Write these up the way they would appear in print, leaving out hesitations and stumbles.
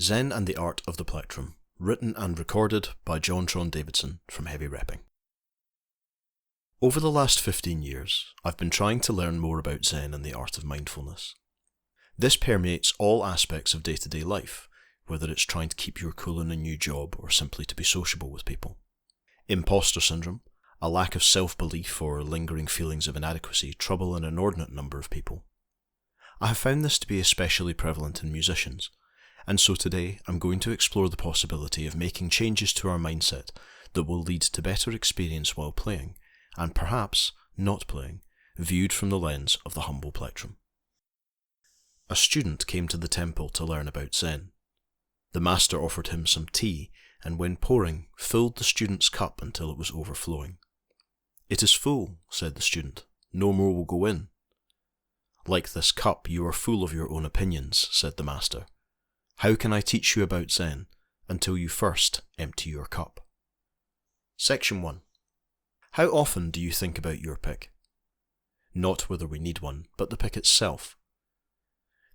Zen and the Art of the Plectrum, written and recorded by Tron Davidson from Heavy Repping. Over the last 15 years, I've been trying to learn more about Zen and the art of mindfulness. This permeates all aspects of day-to-day life, whether it's trying to keep your cool in a new job or simply to be sociable with people. Imposter syndrome, a lack of self-belief or lingering feelings of inadequacy trouble an inordinate number of people. I have found this to be especially prevalent in musicians, and so today I'm going to explore the possibility of making changes to our mindset that will lead to better experience while playing, and perhaps not playing, viewed from the lens of the humble plectrum. A student came to the temple to learn about Zen. The master offered him some tea, and when pouring, filled the student's cup until it was overflowing. "It is full," said the student. "No more will go in." "Like this cup, you are full of your own opinions," said the master. "How can I teach you about Zen until you first empty your cup?" Section 1. How often do you think about your pick? Not whether we need one, but the pick itself.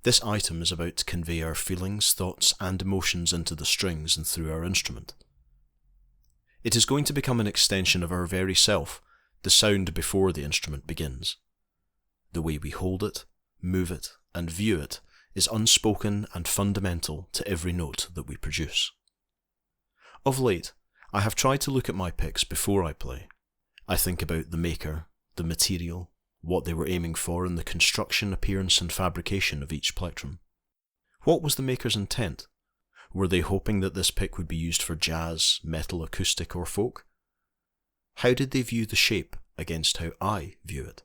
This item is about to convey our feelings, thoughts, and emotions into the strings and through our instrument. It is going to become an extension of our very self, the sound before the instrument begins. The way we hold it, move it, and view it is unspoken and fundamental to every note that we produce. Of late, I have tried to look at my picks before I play. I think about the maker, the material, what they were aiming for in the construction, appearance and fabrication of each plectrum. What was the maker's intent? Were they hoping that this pick would be used for jazz, metal, acoustic or folk? How did they view the shape against how I view it?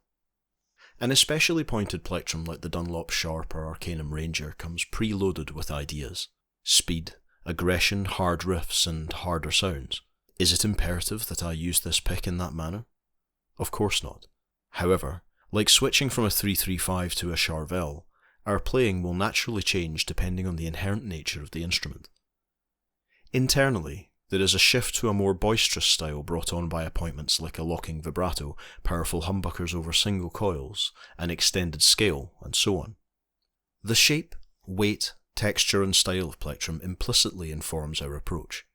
An especially pointed plectrum like the Dunlop Sharp or Arcanum Ranger comes preloaded with ideas, speed, aggression, hard riffs and harder sounds. Is it imperative that I use this pick in that manner? Of course not. However, like switching from a 335 to a Charvel, our playing will naturally change depending on the inherent nature of the instrument. Internally, there is a shift to a more boisterous style brought on by appointments like a locking vibrato, powerful humbuckers over single coils, an extended scale, and so on. The shape, weight, texture and style of plectrum implicitly informs our approach.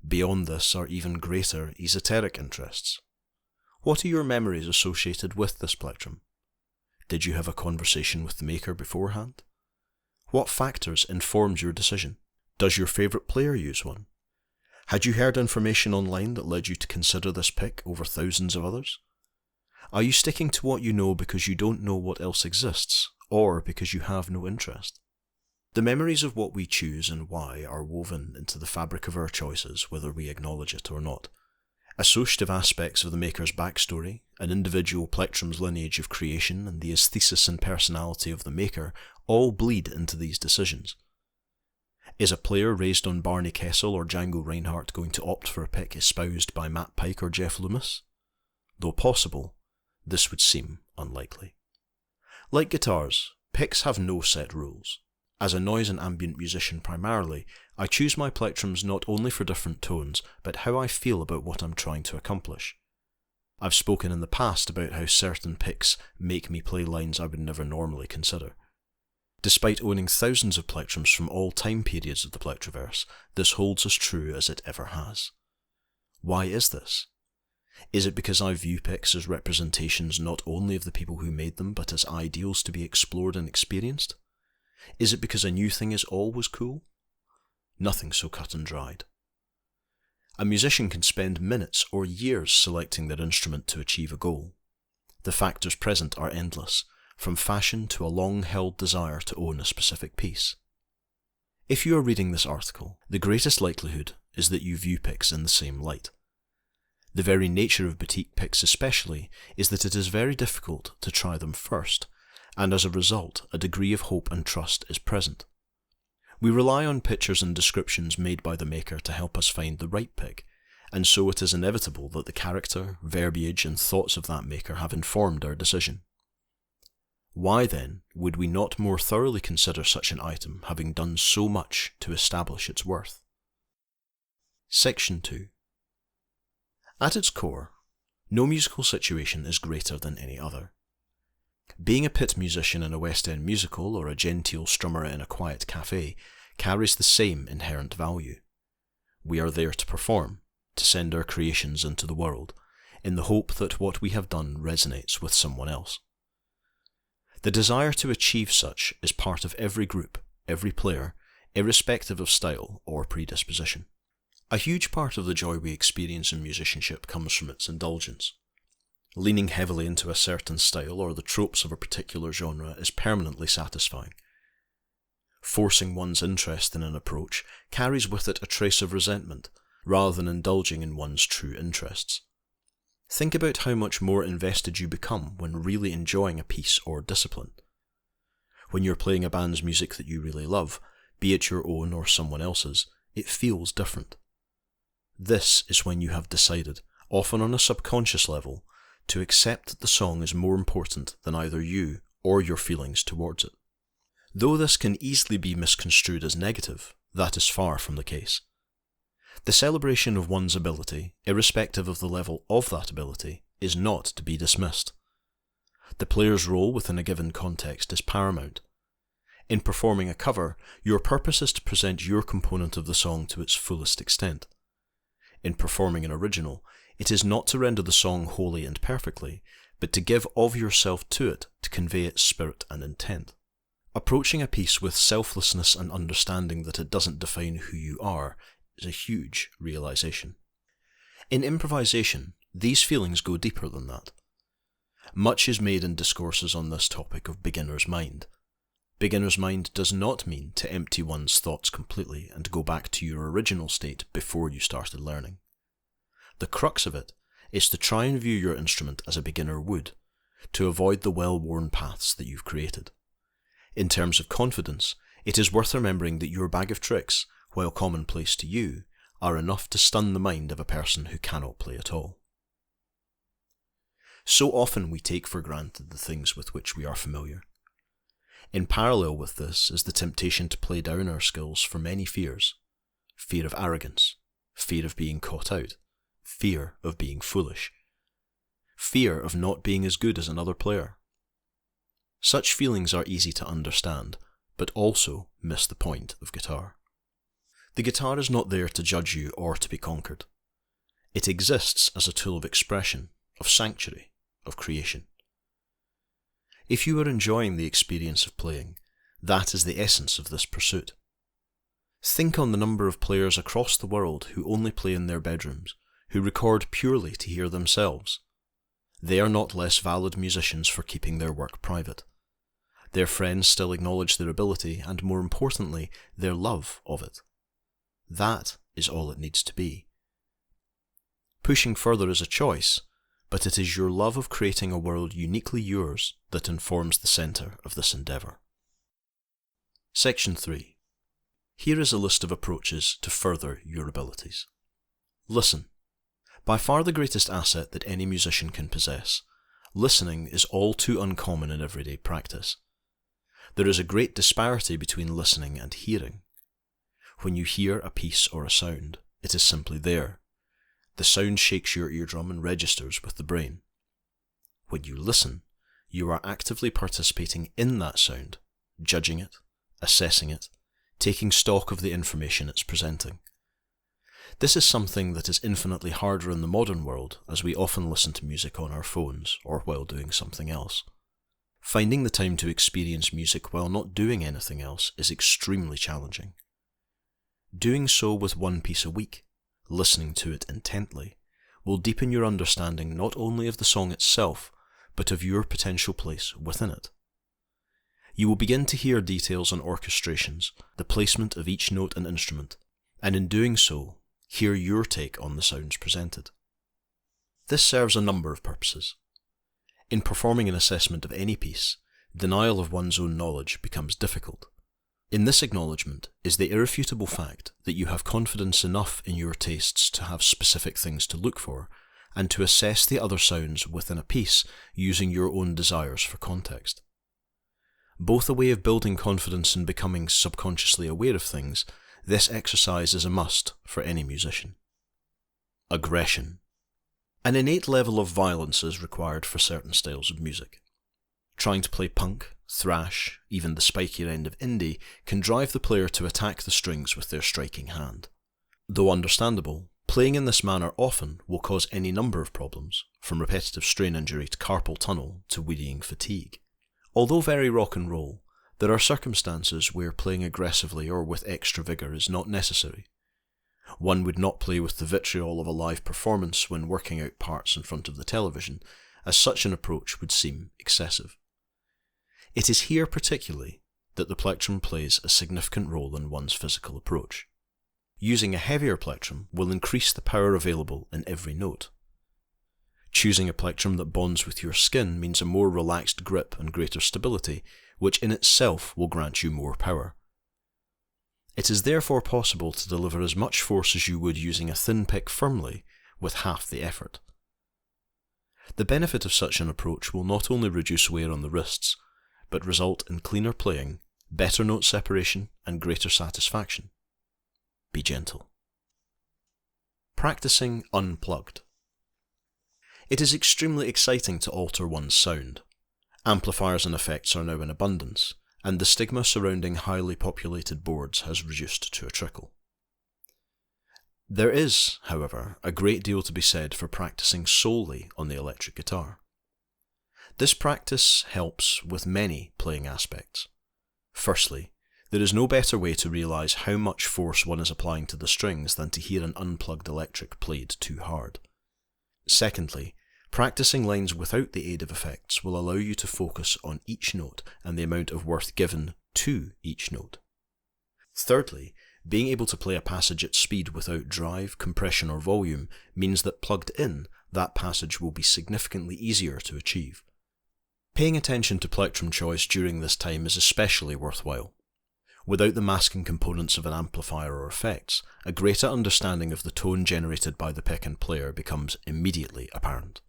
Beyond this are even greater esoteric interests. What are your memories associated with this plectrum? Did you have a conversation with the maker beforehand? What factors informed your decision? Does your favourite player use one? Had you heard information online that led you to consider this pick over thousands of others? Are you sticking to what you know because you don't know what else exists, or because you have no interest? The memories of what we choose and why are woven into the fabric of our choices, whether we acknowledge it or not. Associative aspects of the maker's backstory, an individual plectrum's lineage of creation, and the aesthesis and personality of the maker all bleed into these decisions. Is a player raised on Barney Kessel or Django Reinhardt going to opt for a pick espoused by Matt Pike or Jeff Loomis? Though possible, this would seem unlikely. Like guitars, picks have no set rules. As a noise and ambient musician primarily, I choose my plectrums not only for different tones, but how I feel about what I'm trying to accomplish. I've spoken in the past about how certain picks make me play lines I would never normally consider. Despite owning thousands of plectrums from all time periods of the plectroverse, this holds as true as it ever has. Why is this? Is it because I view picks as representations not only of the people who made them, but as ideals to be explored and experienced? Is it because a new thing is always cool? Nothing so cut and dried. A musician can spend minutes or years selecting their instrument to achieve a goal. The factors present are endless, from fashion to a long-held desire to own a specific piece. If you are reading this article, the greatest likelihood is that you view picks in the same light. The very nature of boutique picks especially is that it is very difficult to try them first, and as a result, a degree of hope and trust is present. We rely on pictures and descriptions made by the maker to help us find the right pick, and so it is inevitable that the character, verbiage and thoughts of that maker have informed our decision. Why then would we not more thoroughly consider such an item having done so much to establish its worth? Section 2. At its core, no musical situation is greater than any other. Being a pit musician in a West End musical or a genteel strummer in a quiet cafe carries the same inherent value. We are there to perform, to send our creations into the world, in the hope that what we have done resonates with someone else. The desire to achieve such is part of every group, every player, irrespective of style or predisposition. A huge part of the joy we experience in musicianship comes from its indulgence. Leaning heavily into a certain style or the tropes of a particular genre is permanently satisfying. Forcing one's interest in an approach carries with it a trace of resentment, rather than indulging in one's true interests. Think about how much more invested you become when really enjoying a piece or discipline. When you're playing a band's music that you really love, be it your own or someone else's, it feels different. This is when you have decided, often on a subconscious level, to accept that the song is more important than either you or your feelings towards it. Though this can easily be misconstrued as negative, that is far from the case. The celebration of one's ability, irrespective of the level of that ability, is not to be dismissed. The player's role within a given context is paramount. In performing a cover, your purpose is to present your component of the song to its fullest extent. In performing an original, it is not to render the song wholly and perfectly, but to give of yourself to it to convey its spirit and intent. Approaching a piece with selflessness and understanding that it doesn't define who you are is a huge realization. In improvisation, these feelings go deeper than that. Much is made in discourses on this topic of beginner's mind. Beginner's mind does not mean to empty one's thoughts completely and go back to your original state before you started learning. The crux of it is to try and view your instrument as a beginner would, to avoid the well-worn paths that you've created. In terms of confidence, it is worth remembering that your bag of tricks, while commonplace to you, are enough to stun the mind of a person who cannot play at all. So often we take for granted the things with which we are familiar. In parallel with this is the temptation to play down our skills for many fears. Fear of arrogance, fear of being caught out, fear of being foolish, fear of not being as good as another player. Such feelings are easy to understand, but also miss the point of guitar. The guitar is not there to judge you or to be conquered. It exists as a tool of expression, of sanctuary, of creation. If you are enjoying the experience of playing, that is the essence of this pursuit. Think on the number of players across the world who only play in their bedrooms, who record purely to hear themselves. They are not less valid musicians for keeping their work private. Their friends still acknowledge their ability and, more importantly, their love of it. That is all it needs to be. Pushing further is a choice, but it is your love of creating a world uniquely yours that informs the centre of this endeavour. Section 3. Here is a list of approaches to further your abilities. Listen. By far the greatest asset that any musician can possess, listening is all too uncommon in everyday practice. There is a great disparity between listening and hearing. When you hear a piece or a sound, it is simply there. The sound shakes your eardrum and registers with the brain. When you listen, you are actively participating in that sound, judging it, assessing it, taking stock of the information it's presenting. This is something that is infinitely harder in the modern world, as we often listen to music on our phones or while doing something else. Finding the time to experience music while not doing anything else is extremely challenging. Doing so with one piece a week, listening to it intently, will deepen your understanding not only of the song itself, but of your potential place within it. You will begin to hear details on orchestrations, the placement of each note and instrument, and in doing so, hear your take on the sounds presented. This serves a number of purposes. In performing an assessment of any piece, denial of one's own knowledge becomes difficult. In this acknowledgement is the irrefutable fact that you have confidence enough in your tastes to have specific things to look for, and to assess the other sounds within a piece using your own desires for context. Both a way of building confidence and becoming subconsciously aware of things, this exercise is a must for any musician. Aggression. An innate level of violence is required for certain styles of music. Trying to play punk, thrash, even the spikier end of indie, can drive the player to attack the strings with their striking hand. Though understandable, playing in this manner often will cause any number of problems, from repetitive strain injury to carpal tunnel to wearying fatigue. Although very rock and roll, there are circumstances where playing aggressively or with extra vigour is not necessary. One would not play with the vitriol of a live performance when working out parts in front of the television, as such an approach would seem excessive. It is here particularly that the plectrum plays a significant role in one's physical approach. Using a heavier plectrum will increase the power available in every note. Choosing a plectrum that bonds with your skin means a more relaxed grip and greater stability, which in itself will grant you more power. It is therefore possible to deliver as much force as you would using a thin pick firmly with half the effort. The benefit of such an approach will not only reduce wear on the wrists, but result in cleaner playing, better note separation, and greater satisfaction. Be gentle. Practicing unplugged. It is extremely exciting to alter one's sound. Amplifiers and effects are now in abundance, and the stigma surrounding highly populated boards has reduced to a trickle. There is, however, a great deal to be said for practicing solely on the electric guitar. This practice helps with many playing aspects. Firstly, there is no better way to realise how much force one is applying to the strings than to hear an unplugged electric played too hard. Secondly, practicing lines without the aid of effects will allow you to focus on each note and the amount of worth given to each note. Thirdly, being able to play a passage at speed without drive, compression or volume means that plugged in, that passage will be significantly easier to achieve. Paying attention to plectrum choice during this time is especially worthwhile. Without the masking components of an amplifier or effects, a greater understanding of the tone generated by the pick and player becomes immediately apparent.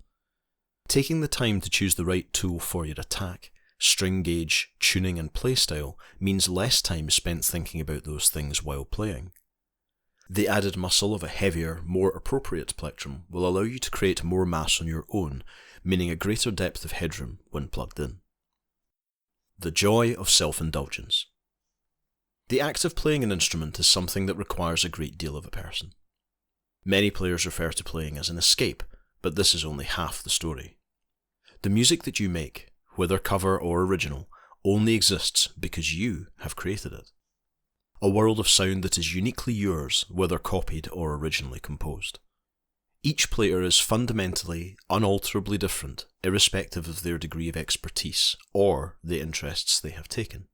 Taking the time to choose the right tool for your attack, string gauge, tuning and playstyle means less time spent thinking about those things while playing. The added muscle of a heavier, more appropriate plectrum will allow you to create more mass on your own, meaning a greater depth of headroom when plugged in. The joy of self-indulgence. The act of playing an instrument is something that requires a great deal of a person. Many players refer to playing as an escape, but this is only half the story. The music that you make, whether cover or original, only exists because you have created it. A world of sound that is uniquely yours, whether copied or originally composed. Each player is fundamentally, unalterably different, irrespective of their degree of expertise or the interests they have taken.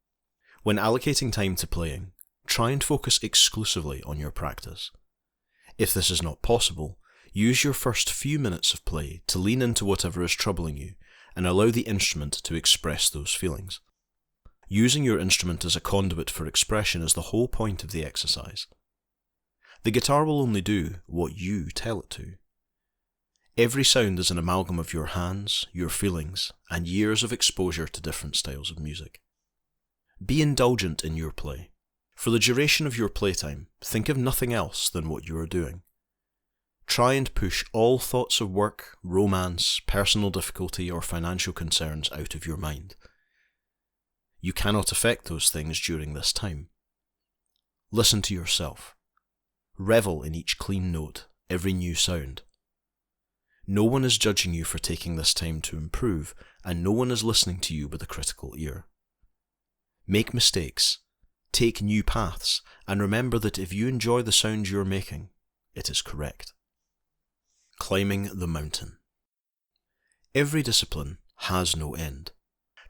When allocating time to playing, try and focus exclusively on your practice. If this is not possible, use your first few minutes of play to lean into whatever is troubling you and allow the instrument to express those feelings. Using your instrument as a conduit for expression is the whole point of the exercise. The guitar will only do what you tell it to. Every sound is an amalgam of your hands, your feelings, and years of exposure to different styles of music. Be indulgent in your play. For the duration of your playtime, think of nothing else than what you are doing. Try and push all thoughts of work, romance, personal difficulty, or financial concerns out of your mind. You cannot affect those things during this time. Listen to yourself. Revel in each clean note, every new sound. No one is judging you for taking this time to improve, and no one is listening to you with a critical ear. Make mistakes, take new paths, and remember that if you enjoy the sound you're making, it is correct. Climbing the mountain. Every discipline has no end.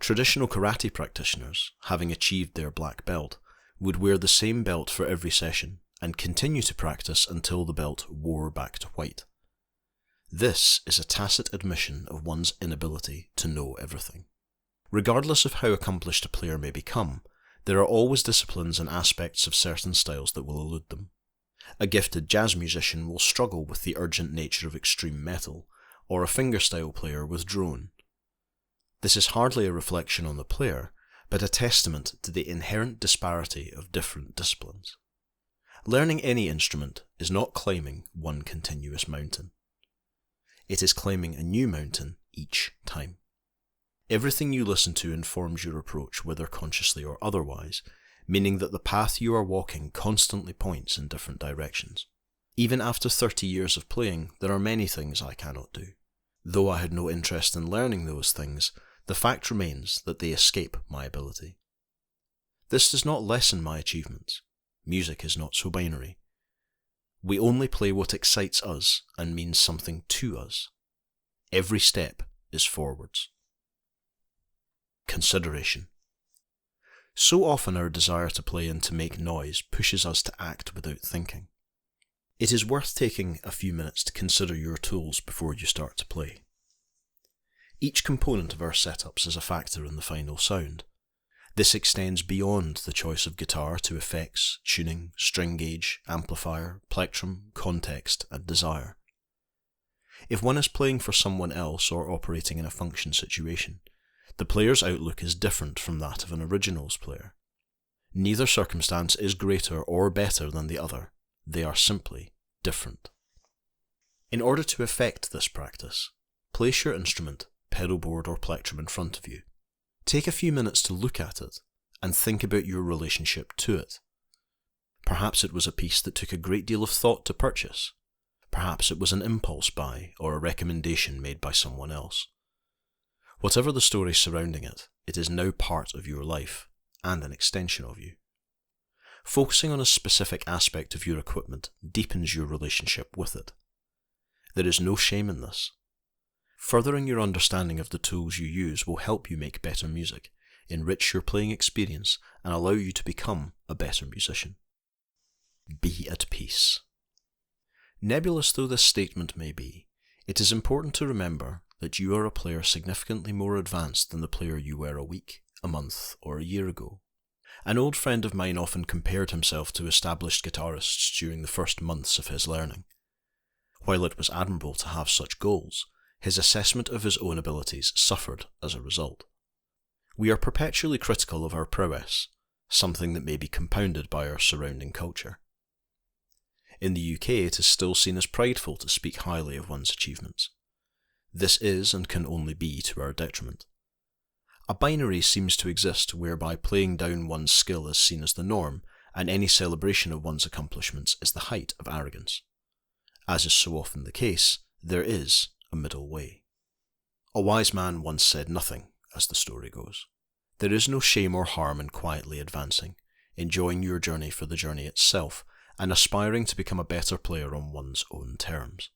Traditional karate practitioners, having achieved their black belt, would wear the same belt for every session and continue to practice until the belt wore back to white. This is a tacit admission of one's inability to know everything. Regardless of how accomplished a player may become, there are always disciplines and aspects of certain styles that will elude them. A gifted jazz musician will struggle with the urgent nature of extreme metal, or a fingerstyle player with drone. This is hardly a reflection on the player, but a testament to the inherent disparity of different disciplines. Learning any instrument is not climbing one continuous mountain. It is climbing a new mountain each time. Everything you listen to informs your approach, whether consciously or otherwise, meaning that the path you are walking constantly points in different directions. Even after 30 years of playing, there are many things I cannot do. Though I had no interest in learning those things, the fact remains that they escape my ability. This does not lessen my achievements. Music is not so binary. We only play what excites us and means something to us. Every step is forwards. Consideration. So often our desire to play and to make noise pushes us to act without thinking. It is worth taking a few minutes to consider your tools before you start to play. Each component of our setups is a factor in the final sound. This extends beyond the choice of guitar to effects, tuning, string gauge, amplifier, plectrum, context, and desire. If one is playing for someone else or operating in a function situation, the player's outlook is different from that of an originals player. Neither circumstance is greater or better than the other. They are simply different. In order to effect this practice, place your instrument, pedal board or plectrum in front of you. Take a few minutes to look at it and think about your relationship to it. Perhaps it was a piece that took a great deal of thought to purchase. Perhaps it was an impulse buy or a recommendation made by someone else. Whatever the story surrounding it, it is now part of your life and an extension of you. Focusing on a specific aspect of your equipment deepens your relationship with it. There is no shame in this. Furthering your understanding of the tools you use will help you make better music, enrich your playing experience, and allow you to become a better musician. Be at peace. Nebulous though this statement may be, it is important to remember that you are a player significantly more advanced than the player you were a week, a month, or a year ago. An old friend of mine often compared himself to established guitarists during the first months of his learning. While it was admirable to have such goals, his assessment of his own abilities suffered as a result. We are perpetually critical of our prowess, something that may be compounded by our surrounding culture. In the UK, it is still seen as prideful to speak highly of one's achievements. This is and can only be to our detriment. A binary seems to exist whereby playing down one's skill is seen as the norm, and any celebration of one's accomplishments is the height of arrogance. As is so often the case, there is a middle way. A wise man once said nothing, as the story goes. There is no shame or harm in quietly advancing, enjoying your journey for the journey itself, and aspiring to become a better player on one's own terms.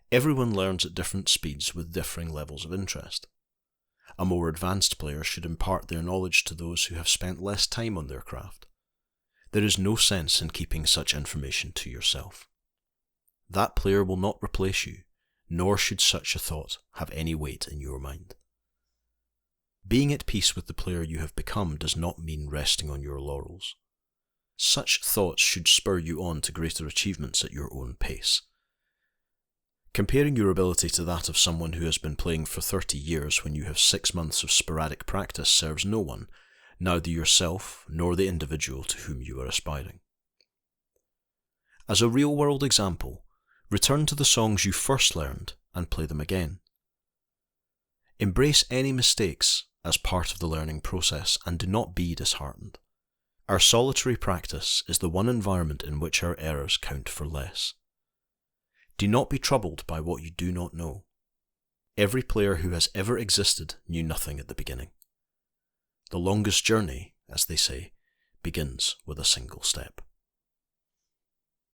Everyone learns at different speeds with differing levels of interest. A more advanced player should impart their knowledge to those who have spent less time on their craft. There is no sense in keeping such information to yourself. That player will not replace you, nor should such a thought have any weight in your mind. Being at peace with the player you have become does not mean resting on your laurels. Such thoughts should spur you on to greater achievements at your own pace. Comparing your ability to that of someone who has been playing for 30 years when you have 6 months of sporadic practice serves no one, neither yourself nor the individual to whom you are aspiring. As a real-world example, return to the songs you first learned and play them again. Embrace any mistakes as part of the learning process and do not be disheartened. Our solitary practice is the one environment in which our errors count for less. Do not be troubled by what you do not know. Every player who has ever existed knew nothing at the beginning. The longest journey, as they say, begins with a single step.